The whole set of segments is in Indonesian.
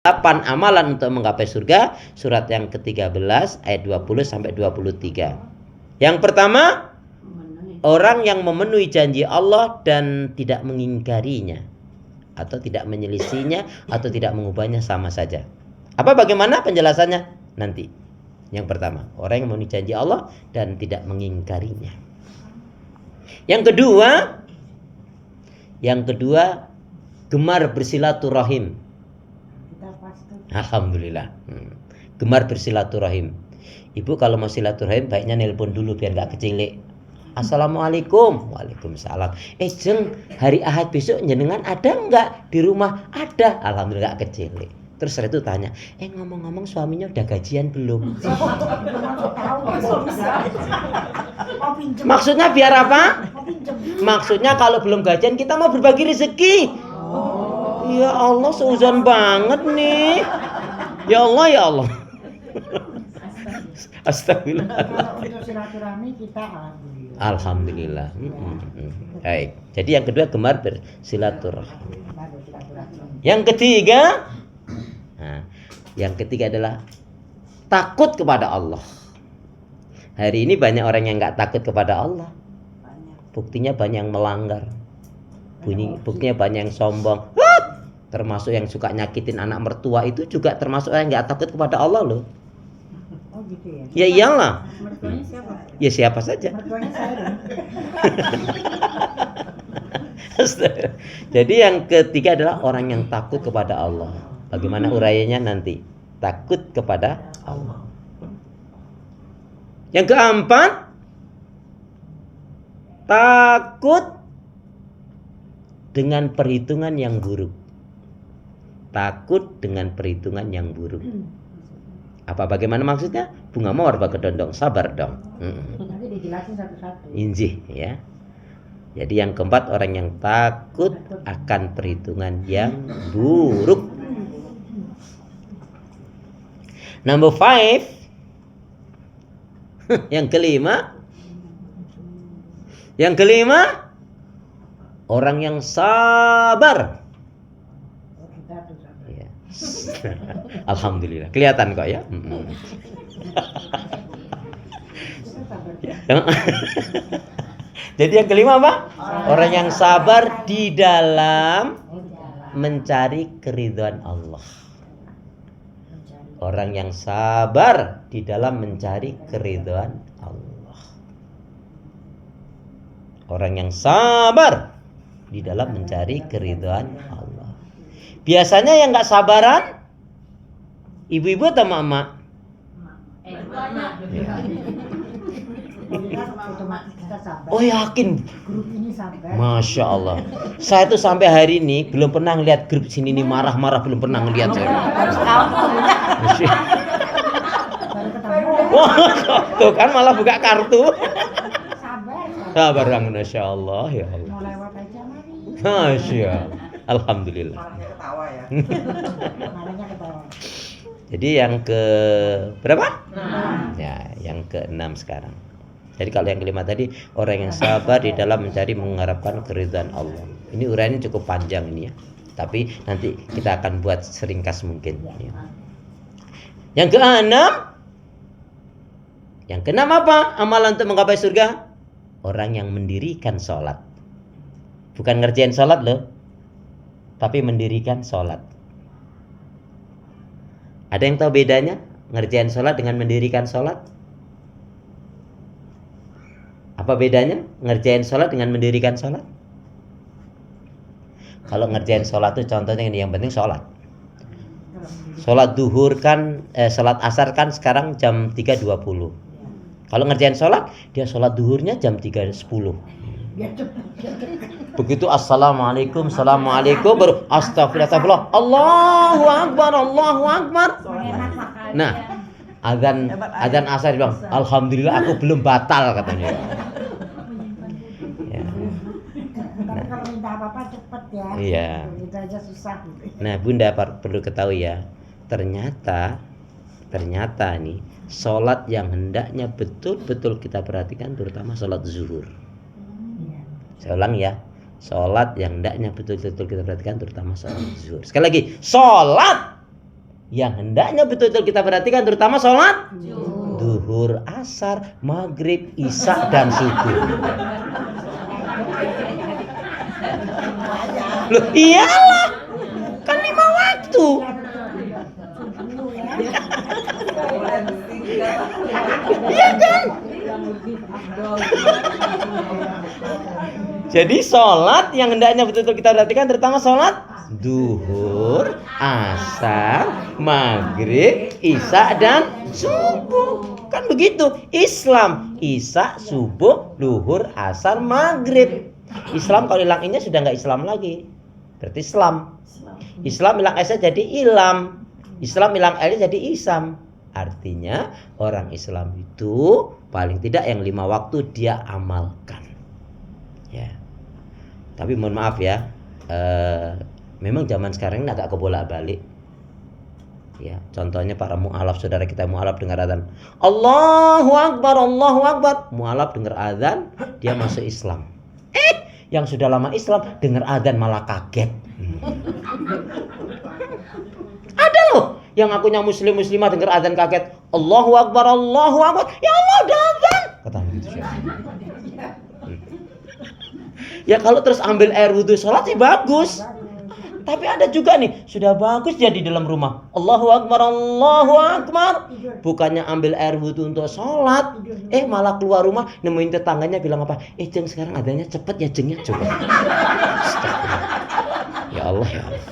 8 amalan untuk menggapai surga, surat yang ke-13 ayat 20 sampai 23. Yang pertama, orang yang memenuhi janji Allah dan tidak mengingkarinya atau tidak menyelisihinya atau tidak mengubahnya sama saja. Bagaimana penjelasannya? Nanti. Yang pertama, orang yang memenuhi janji Allah dan tidak mengingkarinya. Yang kedua, gemar bersilaturahim. Alhamdulillah. Gemar bersilaturahim. Ibu kalau mau silaturahim baiknya nelpon dulu biar nggak kecilik. Assalamualaikum. Waalaikumsalam. Jeng, hari Ahad besok jenengan ada nggak di rumah? Ada. Alhamdulillah nggak kecilik. Terus setelah itu tanya, ngomong-ngomong suaminya udah gajian belum? Maksudnya biar apa? Maksudnya kalau belum gajian kita mau berbagi rezeki. Ya Allah, seuzon banget nih. Ya Allah, ya Allah. Astagfirullah. Kalau untuk silaturahmi kita alhamdulillah. Baik. Jadi yang kedua gemar bersilaturahmi. Yang ketiga adalah takut kepada Allah. Hari ini banyak orang yang nggak takut kepada Allah. Buktinya banyak yang melanggar. Buktinya banyak yang sombong. Termasuk yang suka nyakitin anak mertua itu juga termasuk yang nggak takut kepada Allah loh. Oh gitu ya? Ya iyalah. Mertuanya siapa? Ya siapa saja. Mertuanya saya. Jadi yang ketiga adalah orang yang takut kepada Allah. Bagaimana uraiannya nanti? Takut kepada Allah. Yang keempat, takut dengan perhitungan yang buruk. Takut dengan perhitungan yang buruk. Bagaimana maksudnya? Bunga mawar bak kedondong, sabar dong. Nanti dijelasin satu-satu. Injih ya. Jadi yang keempat, orang yang takut akan perhitungan yang buruk. Number 5. Yang kelima, orang yang sabar. Alhamdulillah, kelihatan kok ya. Jadi yang kelima apa? Orang yang sabar di dalam mencari keridhaan Allah. Orang yang sabar di dalam mencari keridhaan Allah. Orang yang sabar di dalam mencari keridhaan Allah. Biasanya yang nggak sabaran ibu-ibu atau mama? Oh yakin? Masya Allah. Saya tuh sampai hari ini belum pernah ngeliat grup sini nih marah-marah, belum pernah ngeliat saya. Wah, tuh kan malah buka kartu. Sabar bang, Masya Allah, ya Allah. Masya Allah. Alhamdulillah. Jadi yang ke berapa? Ya, yang ke-6 sekarang. Jadi kalau yang kelima tadi, orang yang sabar di dalam mencari mengharapkan keridhaan Allah. Ini uraiannya cukup panjang ini ya. Tapi nanti kita akan buat seringkas mungkin. Ya. Yang keenam apa? Amalan untuk menggapai surga? Orang yang mendirikan sholat. Bukan ngerjain sholat loh, tapi mendirikan sholat. Ada yang tahu bedanya ngerjain sholat dengan mendirikan sholat? Apa bedanya ngerjain sholat dengan mendirikan sholat? Kalau ngerjain sholat itu contohnya ini, yang penting sholat. Sholat duhur kan, sholat asar kan sekarang jam 3.20. Kalau ngerjain sholat, dia sholat duhurnya jam 3.10. Begitu assalamualaikum, assalamualaikum, baru astagfirullah, Allahu akbar, Allahu akbar. Nah, azan asar bilang, alhamdulillah aku belum batal katanya. Ya. Tapi kalau minta apa-apa cepet ya. Iya. Itu aja susah. Nah, Bunda perlu ketahui ya, ternyata nih sholat yang hendaknya betul-betul kita perhatikan, terutama sholat zuhur. Saya ulang ya, sholat yang hendaknya betul-betul kita perhatikan, terutama sholat zuhur. Sekali lagi, sholat yang hendaknya betul-betul kita perhatikan, terutama sholat duhur, asar, maghrib, isya, dan subuh. Loh iyalah, kan 5 waktu. Iya kan? Jadi sholat yang hendaknya betul-betul kita perhatikan, terutama sholat duhur, asar, maghrib, isya, dan subuh. Kan begitu. Islam, isya, subuh, duhur, asar, maghrib. Islam kalau hilang ini sudah nggak Islam lagi. Berarti Islam. Islam hilang S jadi ilam. Islam hilang L jadi isam. Artinya orang Islam itu paling tidak yang 5 waktu dia amalkan. Ya. Tapi mohon maaf ya, memang zaman sekarang ini agak kebolak-balik. Ya, contohnya para mu'alaf, saudara kita mu'alaf dengar azan, Allahu Akbar, Allahu Akbar. Mu'alaf dengar azan, dia masuk Islam. Yang sudah lama Islam dengar azan malah kaget. Ada loh yang akunya muslimah dengar azan kaget. Allahu Akbar, Allahu Akbar. Ya Allah, ada azan. Kata gitu. Ya kalau terus ambil air wudhu sholat sih bagus. Tapi ada juga nih, sudah bagus dia di dalam rumah. Allahu Akbar, Allahu Akbar. Bukannya ambil air wudhu untuk sholat, malah keluar rumah nemuin tetangganya bilang apa? Jeng sekarang adanya cepet ya jengnya coba. Ya Allah ya Allah.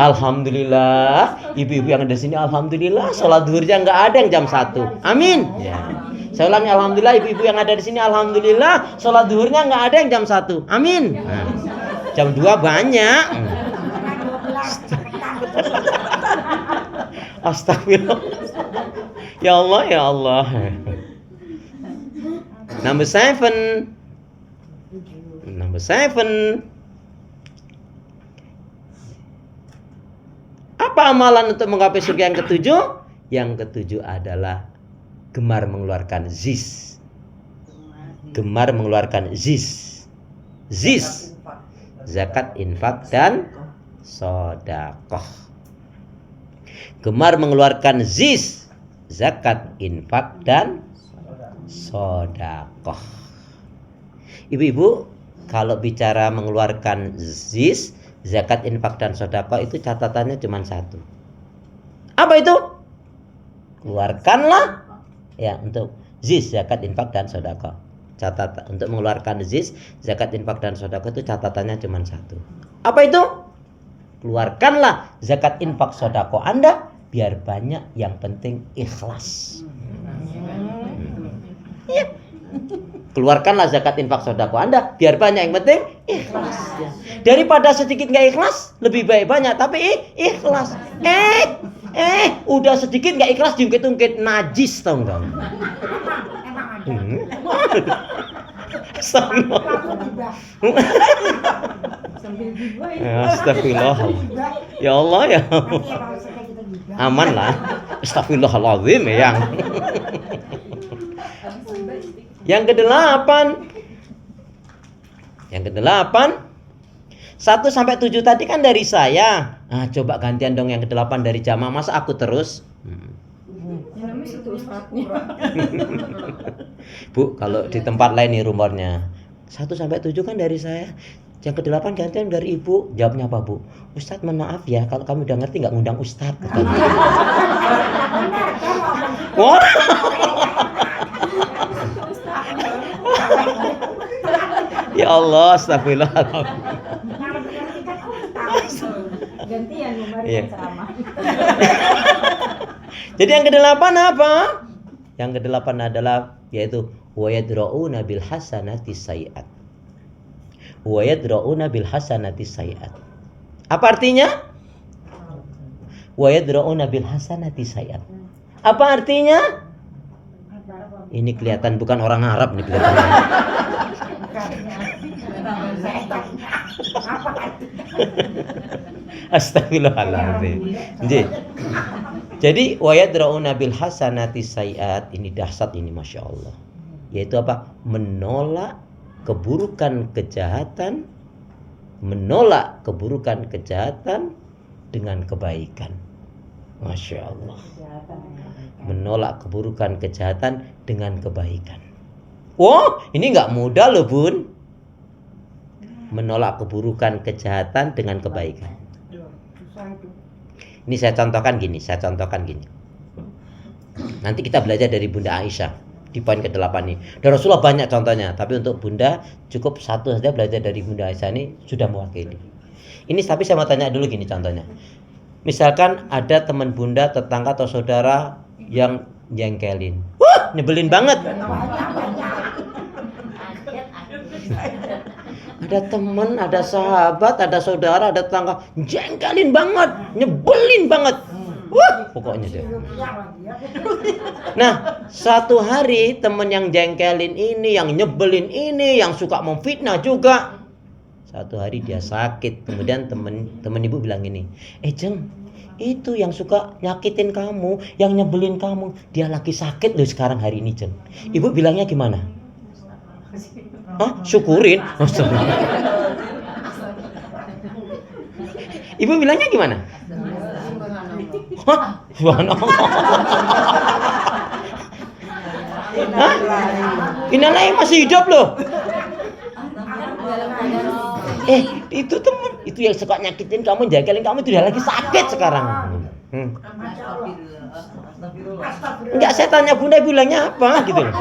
Alhamdulillah, ibu-ibu yang ada di sini alhamdulillah sholat duhurnya nggak ada yang jam 1. Amin. Ya. Saya ulangi, alhamdulillah ibu-ibu yang ada di sini alhamdulillah sholat duhurnya nggak ada yang jam 1. Amin. Nah, jam 2 banyak. Astagfirullah. Ya Allah ya Allah. Number 7. Apa amalan untuk menggapai surga yang ketujuh? Yang ketujuh adalah gemar mengeluarkan zis. Gemar mengeluarkan zis. Zis, zakat, infak, dan sodakoh. Gemar mengeluarkan zis, zakat, infak, dan sodakoh. Ibu-ibu, kalau bicara mengeluarkan zis, zakat, infak, dan sodakoh itu catatannya cuma 1. Apa itu? Keluarkanlah ya untuk zis, zakat, infak, dan sodakoh. Catatan untuk mengeluarkan zis, zakat, infak, dan sodakoh itu catatannya cuma 1. Apa itu? Keluarkanlah zakat, infak, sodakoh Anda biar banyak, yang penting ikhlas. Iya. Keluarkanlah zakat, infak, sodakoh Anda biar banyak, yang penting ikhlas. Daripada sedikit nggak ikhlas, lebih baik banyak tapi ikhlas. Udah sedikit nggak ikhlas diungkit-ungkit, najis tau nggak? Astagfirullah. Ya Allah ya. Aman lah. Astagfirullahaladzim ya. Yang ke-8. 1 sampai 7 tadi kan dari saya. Coba gantian dong yang ke-8 dari jamaah. Masa aku terus? Bu, kalau di tempat lain nih rumornya 1 sampai 7 kan dari saya. Yang ke-8 gantian dari ibu. Jawabnya apa, Bu? Ustadz, mohon maaf ya, kalau kamu udah ngerti nggak ngundang Ustadz. Wah. Ya Allah, astagfirullah. Gantian Iya. Jadi yang ke-8 apa? Yang ke-8 adalah yaitu wa yadra'una bil hasanati sayiat. Wa yadra'una bil hasanati sayiat. Apa artinya? Wa yadra'una bil hasanati sayiat. Apa artinya? Ini kelihatan bukan orang Arab nih kelihatannya. Astagfirullahaladzim. Jadi wa yadra'una bil hasanati sayiat, ini dahsyat ini, masya Allah. Yaitu apa? Menolak keburukan kejahatan, menolak keburukan kejahatan dengan kebaikan. Masya Allah. Menolak keburukan, kejahatan dengan kebaikan. Wah, ini nggak mudah loh bun. Menolak keburukan, kejahatan dengan kebaikan. Ini saya contohkan gini. Nanti kita belajar dari Bunda Aisyah di poin ke-8 ini. Dan Rasulullah banyak contohnya, tapi untuk Bunda cukup satu saja, belajar dari Bunda Aisyah ini sudah mewakili. Ini tapi saya mau tanya dulu gini contohnya. Misalkan ada teman Bunda, tetangga atau saudara yang jengkelin. Wah, nyebelin banget. Ada teman, ada sahabat, ada saudara, ada tetangga jengkelin banget, nyebelin banget. Wah, pokoknya dia. Nah, satu hari teman yang jengkelin ini, yang nyebelin ini, yang suka memfitnah juga. Satu hari dia sakit, kemudian teman ibu bilang gini, Jeng, itu yang suka nyakitin kamu, yang nyebelin kamu, dia lagi sakit loh sekarang hari ini, Jeng. Ibu bilangnya gimana? Hah? Syukurin? Ibu bilangnya gimana? Hah? Hah? Innalillahi masih hidup loh. Itu teman, itu yang suka nyakitin kamu, jengkelin kamu, itu dia lagi sakit sekarang. Enggak, saya tanya Bunda, bilangnya apa gitu loh.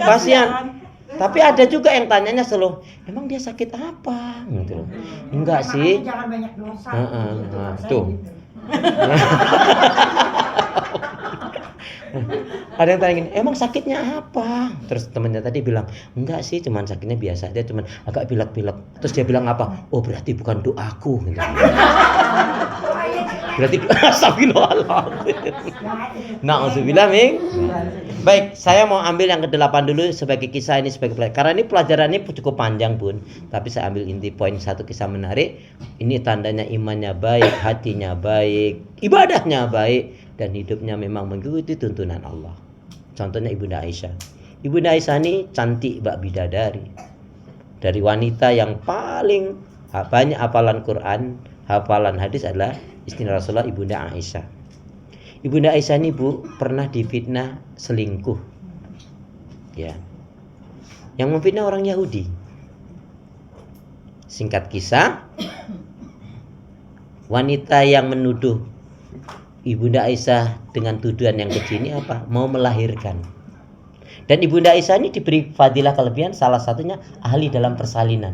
Kasihan. Tapi ada juga yang tanyanya selalu, emang dia sakit apa? Gitu loh. Enggak sih. Jangan banyak dosa. Tuh. Ada yang tanya gini, emang sakitnya apa? Terus temannya tadi bilang, enggak sih, cuman sakitnya biasa aja, cuman agak pilek-pilek. Terus dia bilang apa? Oh, berarti bukan doaku. Gitu. Berarti astagfirullahaladzim. Na'udzubillah min. Baik, saya mau ambil yang ke-8 dulu sebagai kisah ini sebagai pelajaran. Karena ini pelajarannya cukup panjang Bun, tapi saya ambil inti poin satu kisah menarik. Ini tandanya imannya baik, hatinya baik, ibadahnya baik, dan hidupnya memang mengikuti tuntunan Allah. Contohnya Ibunda Aisyah. Ibunda Aisyah ini cantik bak bidadari. Dari wanita yang paling banyak hafalan Quran, hafalan hadis adalah istri Rasulullah, Ibunda Aisyah. Ibunda Aisyah ini Bu pernah difitnah selingkuh. Ya. Yang memfitnah orang Yahudi. Singkat kisah, wanita yang menuduh Ibunda Aisyah dengan tuduhan yang keji ini apa? Mau melahirkan. Dan Ibunda Aisyah ini diberi fadilah kelebihan, salah satunya ahli dalam persalinan.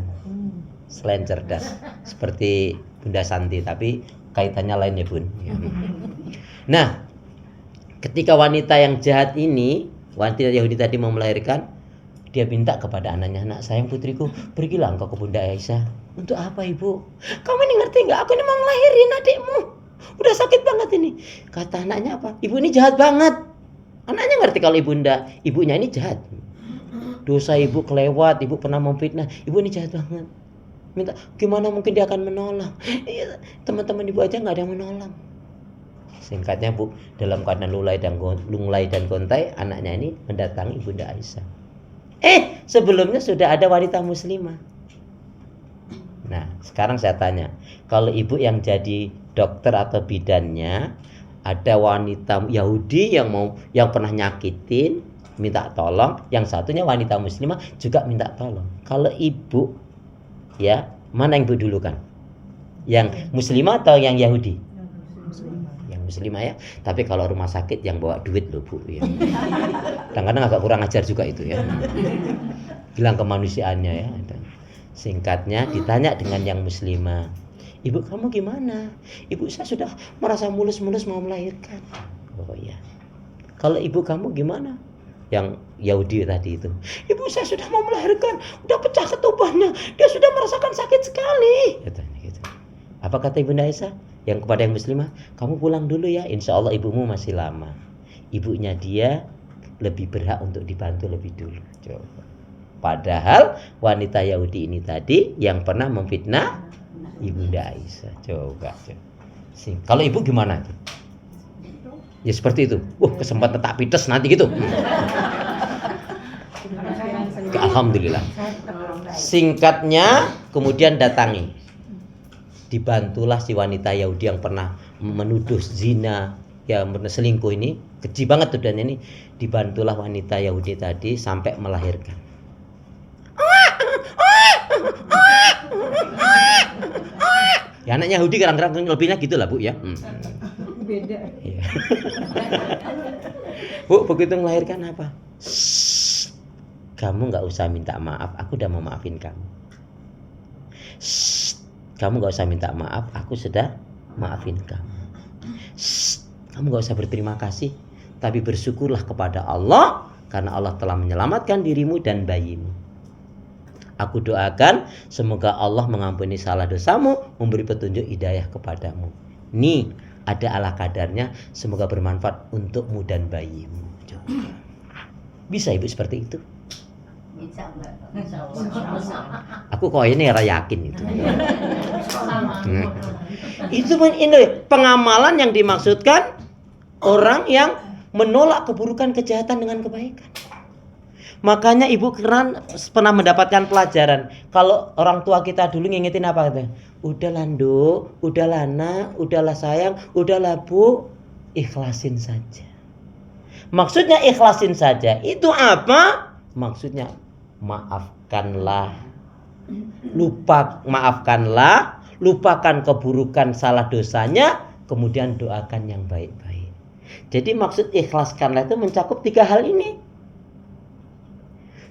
Selain cerdas seperti Bunda Santi, tapi kaitannya lain ya Bun. Nah, ketika wanita yang jahat ini, wanita Yahudi tadi mau melahirkan, dia minta kepada anaknya, nak sayang putriku, pergilah engkau ke Bunda Aisyah. Untuk apa ibu? Kamu ini ngerti nggak? Aku ini mau ngelahirin adikmu. Udah sakit banget ini. Kata anaknya apa? Ibu ini jahat banget. Anaknya ngerti kalau ibunya ini jahat. Dosa ibu kelewat, ibu pernah memfitnah, ibu ini jahat banget. Minta, gimana mungkin dia akan menolak? Teman-teman ibu aja nggak ada yang menolak. Singkatnya Bu, dalam keadaan lunglai dan gontai, anaknya ini mendatangi Bunda Aisyah. Sebelumnya sudah ada wanita muslimah. Nah, sekarang saya tanya, kalau ibu yang jadi dokter atau bidannya, ada wanita Yahudi yang pernah nyakitin, minta tolong, yang satunya wanita muslimah juga minta tolong. Kalau ibu, ya, mana yang ibu dulukan? Yang muslimah atau yang Yahudi? Yang muslimah ya. Tapi kalau rumah sakit yang bawa duit loh Bu, ya. Kadang-kadang agak kurang ajar juga itu ya. Bilang kemanusiaannya ya. Singkatnya ditanya dengan yang muslimah, ibu kamu gimana? Ibu saya sudah merasa mulus-mulus mau melahirkan. Oh ya. Kalau ibu kamu gimana? Yang Yahudi tadi itu, ibu saya sudah mau melahirkan, udah pecah ketubannya, dia sudah merasakan sakit sekali. Gitu. Apa kata Ibunda Aisyah? Yang kepada yang muslimah, kamu pulang dulu ya, insya Allah ibumu masih lama. Ibunya dia lebih berhak untuk dibantu lebih dulu. Coba. Padahal wanita Yahudi ini tadi yang pernah memfitnah Ibunda Aisyah. Coba. Kalau ibu gimana? Ya seperti itu. Kesempatan tak pites nanti gitu. Alhamdulillah. Singkatnya kemudian datangi. dibantulah si wanita Yahudi yang pernah menuduh zina, ya selingkuh ini, keji banget tuh, dan ini dibantulah wanita Yahudi tadi sampai melahirkan. Ya anak Yahudi kadang-kadang lebihnya gitulah Bu ya. Beda. Iya. Bu, begitu melahirkan apa? Kamu nggak usah minta maaf, aku udah mau maafin kamu. Kamu nggak usah minta maaf, aku sudah maafin kamu. Kamu nggak usah berterima kasih, tapi bersyukurlah kepada Allah karena Allah telah menyelamatkan dirimu dan bayimu. Aku doakan semoga Allah mengampuni salah dosamu, memberi petunjuk hidayah kepadamu. Nih, ada ala kadarnya, semoga bermanfaat untukmu dan bayimu. Bisa Ibu seperti itu? Bisa enggak? Aku kok ini yakin itu. Itu ini pengamalan yang dimaksudkan orang yang menolak keburukan, kejahatan dengan kebaikan. Makanya Ibu pernah mendapatkan pelajaran. Kalau orang tua kita dulu ngingetin apa katanya? Udahlah Nduk, udahlah Nak, udahlah sayang, udahlah Bu, ikhlasin saja. Maksudnya ikhlasin saja itu apa? Maksudnya maafkanlah. Maafkanlah, lupakan keburukan salah dosanya, kemudian doakan yang baik-baik. Jadi maksud ikhlaskanlah itu mencakup 3 hal ini.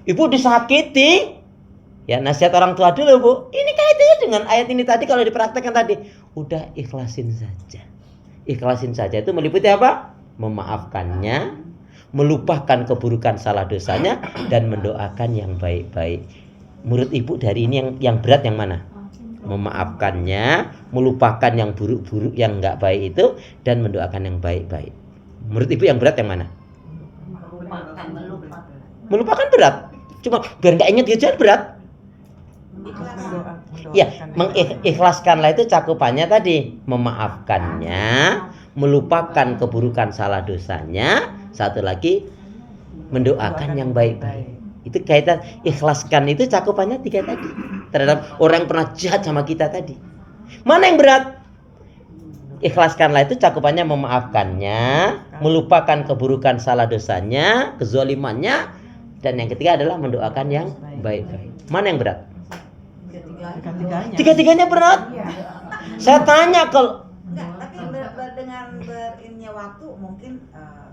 Ibu disakiti, ya nasihat orang tua dulu Bu. Ini kaitannya dengan ayat ini tadi kalau dipraktekkan tadi. Udah ikhlasin saja. Ikhlasin saja itu meliputi apa? Memaafkannya, melupakan keburukan salah dosanya, dan mendoakan yang baik-baik. Menurut Ibu dari ini yang berat yang mana? Memaafkannya, melupakan yang buruk-buruk yang nggak baik itu, dan mendoakan yang baik-baik. Menurut Ibu yang berat yang mana? Melupakan berat. Cuma biar nggak inget gitu berat. Ya, mengikhlaskanlah itu cakupannya tadi, memaafkannya, melupakan keburukan salah dosanya, satu lagi mendoakan yang baik-baik. Itu kaitan ikhlaskan itu cakupannya 3 tadi. Terhadap orang yang pernah jahat sama kita tadi. Mana yang berat? Ikhlaskanlah itu cakupannya memaafkannya, melupakan keburukan salah dosanya, kezalimannya, dan yang ketiga adalah mendoakan yang baik-baik. Mana yang berat? Tiga-tiganya berat. Saya tanya kalau Enggak, tapi dengan berinnya waktu mungkin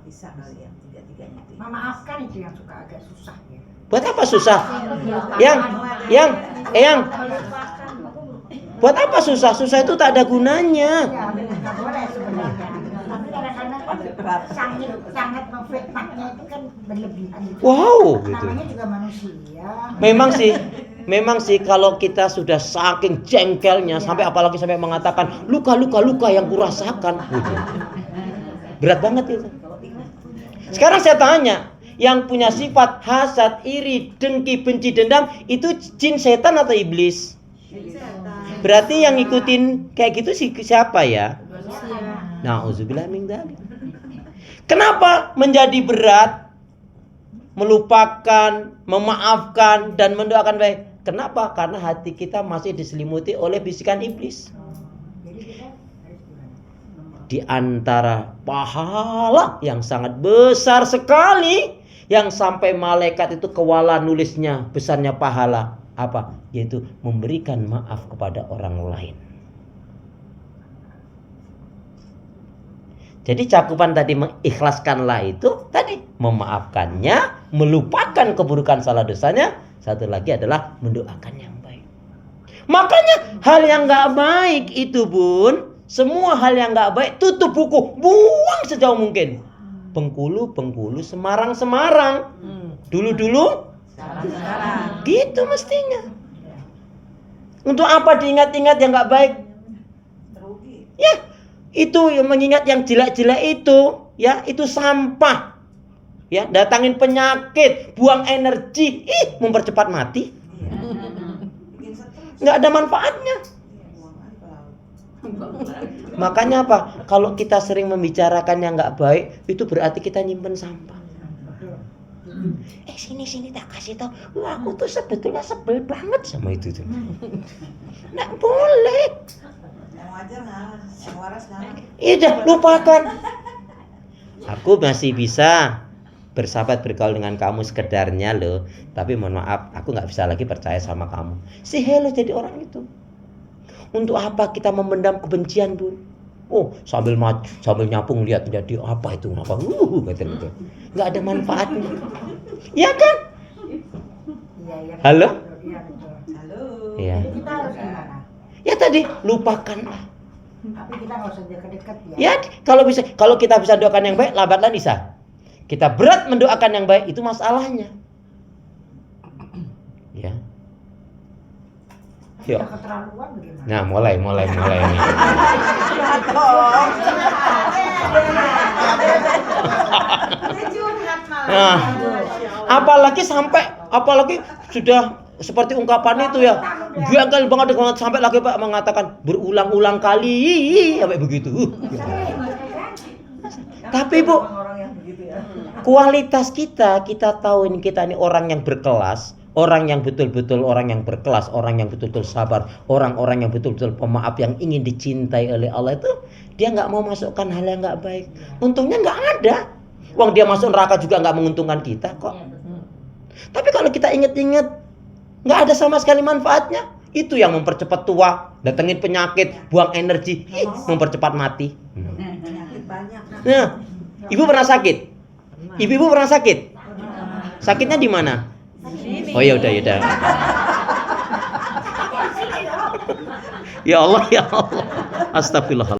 bisa kali ya tiga-tiganya itu. Memaafkan itu yang suka agak susah ya. buat apa susah? Yang buat apa susah? Susah itu tak ada gunanya. Ya, nggak boleh sebenarnya. Tapi kadang-kadang kan sangat memfitnahnya itu kan berlebihan. Wow, gitu. Namanya juga manusia. Memang sih kalau kita sudah saking jengkelnya sampai apalagi sampai mengatakan luka yang kurasakan, gitu. Berat banget itu. Sekarang saya tanya, yang punya sifat hasad, iri, dengki, benci, dendam itu jin, setan atau iblis? Berarti yang ngikutin kayak gitu siapa ya? Nauzubillah min dzalik. Kenapa menjadi berat melupakan, memaafkan dan mendoakan baik? Kenapa? Karena hati kita masih diselimuti oleh bisikan iblis. Di antara pahala yang sangat besar sekali, yang sampai malaikat itu kewalahan nulisnya besarnya pahala apa? Yaitu memberikan maaf kepada orang lain. Jadi cakupan tadi mengikhlaskanlah itu tadi memaafkannya, melupakan keburukan salah dosanya, satu lagi adalah mendoakan yang baik. Makanya hal yang nggak baik itu Bun, semua hal yang nggak baik tutup buku, buang sejauh mungkin. Bengkulu, Semarang. Dulu, gitu mestinya. Untuk apa diingat-ingat yang nggak baik? Ya, itu yang mengingat yang jelek-jelek itu, ya itu sampah. Ya, datangin penyakit, buang energi, mempercepat mati. Nggak ada manfaatnya. Makanya apa? Kalau kita sering membicarakan yang nggak baik, itu berarti kita nyimpen sampah. Sini tak kasih tahu. Aku tuh sebetulnya sebel banget sama itu tuh. Nggak boleh. ajar ngalah, yang waras ngalah. Iya udah, lupakan. Aku masih bisa bersahabat bergaul dengan kamu sekedarnya loh, tapi mohon maaf, aku nggak bisa lagi percaya sama kamu. Si hello jadi orang itu. Untuk apa kita memendam kebencian, Bu? Oh, sambil nyapung lihat dia apa itu ngapa? Gitu. Nggak ada manfaatnya. Ya kan? Iya, iya. Halo? Iya, betul. Halo. Iya. Jadi kita harus gimana? Ya tadi, lupakanlah. Tapi kita nggak usah deket-deket ya. Ya, kalau kita bisa doakan yang baik, lambatlah bisa. Kita berat mendoakan yang baik, itu masalahnya. Ya. Tapi Yuk. udah keterlaluan bagaimana? Nah, mulai nih. Nah, apalagi sudah seperti ungkapan itu ya. Gagal banget sampai lagi Pak mengatakan berulang-ulang kali sampai begitu. Tapi Bu, Orang yang begitu ya. kualitas kita tahu ini kita ini orang yang berkelas, orang yang betul-betul orang yang berkelas, orang yang betul-betul sabar, orang-orang yang betul-betul pemaaf yang ingin dicintai oleh Allah itu dia nggak mau masukkan hal yang nggak baik. Untungnya nggak ada. Wong dia masuk neraka juga nggak menguntungkan kita kok. Tapi kalau kita inget-inget nggak ada sama sekali manfaatnya. Itu yang mempercepat tua, datengin penyakit, buang energi, mempercepat mati. Penyakit banyak. Nah, ibu pernah sakit? Ibu pernah sakit? Sakitnya di mana? Oh ya udah. Ya Allah. Astagfirullah.